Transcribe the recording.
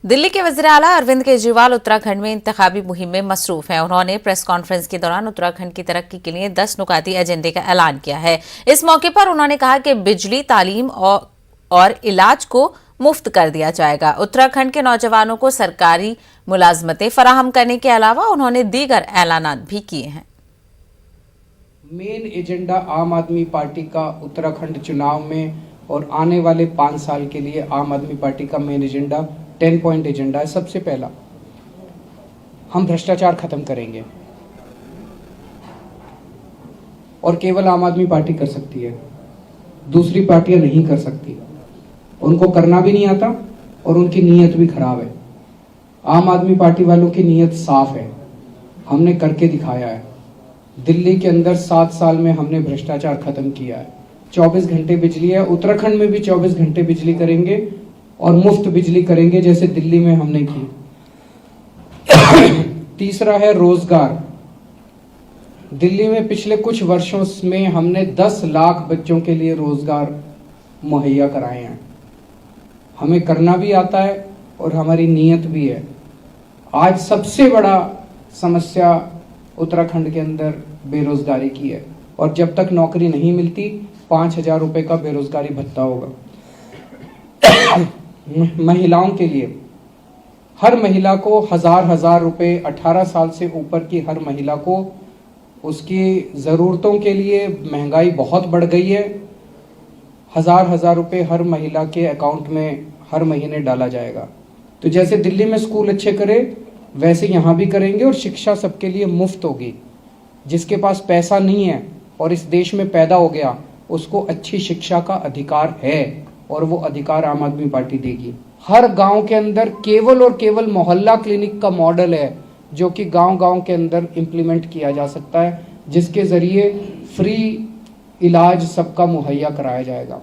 दिल्ली के वज़ीर आला अरविंद केजरीवाल उत्तराखंड में इंतखाबी मुहिम में मसरूफ हैं। उन्होंने प्रेस कॉन्फ्रेंस के दौरान उत्तराखंड की तरक्की के लिए 10 नुकाती एजेंडे का ऐलान किया है। इस मौके पर उन्होंने कहा कि बिजली, तालीम और इलाज को मुफ्त कर दिया जाएगा। उत्तराखंड के नौजवानों को सरकारी मुलाजमतें फराहम करने के अलावा उन्होंने दीगर ऐलानात भी किए हैं। मेन एजेंडा आम आदमी पार्टी का उत्तराखंड चुनाव में और आने वाले 5 साल के लिए आम आदमी पार्टी का मेन एजेंडा 10 पॉइंट एजेंडा है। सबसे पहला, हम भ्रष्टाचार खत्म करेंगे और केवल आम आदमी पार्टी कर सकती है, दूसरी पार्टियां नहीं कर सकती। उनको करना भी नहीं आता और उनकी नीयत भी खराब है। आम आदमी पार्टी वालों की नीयत साफ है, हमने करके दिखाया है। दिल्ली के अंदर 7 साल में हमने भ्रष्टाचार खत्म किया है। 24 घंटे बिजली है, उत्तराखंड में भी 24 घंटे बिजली करेंगे और मुफ्त बिजली करेंगे जैसे दिल्ली में हमने की। तीसरा है रोजगार। दिल्ली में पिछले कुछ वर्षों में हमने 10 लाख बच्चों के लिए रोजगार मुहैया कराए हैं। हमें करना भी आता है और हमारी नीयत भी है। आज सबसे बड़ा समस्या उत्तराखंड के अंदर बेरोजगारी की है और जब तक नौकरी नहीं मिलती 5,000 रुपए का बेरोजगारी भत्ता होगा। महिलाओं के लिए हर महिला को हजार रुपए, 18 साल से ऊपर की हर महिला को उसकी ज़रूरतों के लिए महंगाई बहुत बढ़ गई है। हजार रुपए हर महिला के अकाउंट में हर महीने डाला जाएगा। तो जैसे दिल्ली में स्कूल अच्छे करे वैसे यहाँ भी करेंगे और शिक्षा सबके लिए मुफ्त होगी। जिसके पास पैसा नहीं है और इस देश में पैदा हो गया उसको अच्छी शिक्षा का अधिकार है और वो अधिकार आम आदमी पार्टी देगी। हर गांव के अंदर केवल और केवल मोहल्ला क्लिनिक का मॉडल है जो कि गांव-गांव के अंदर इम्प्लीमेंट किया जा सकता है, जिसके जरिए फ्री इलाज सबका मुहैया कराया जाएगा।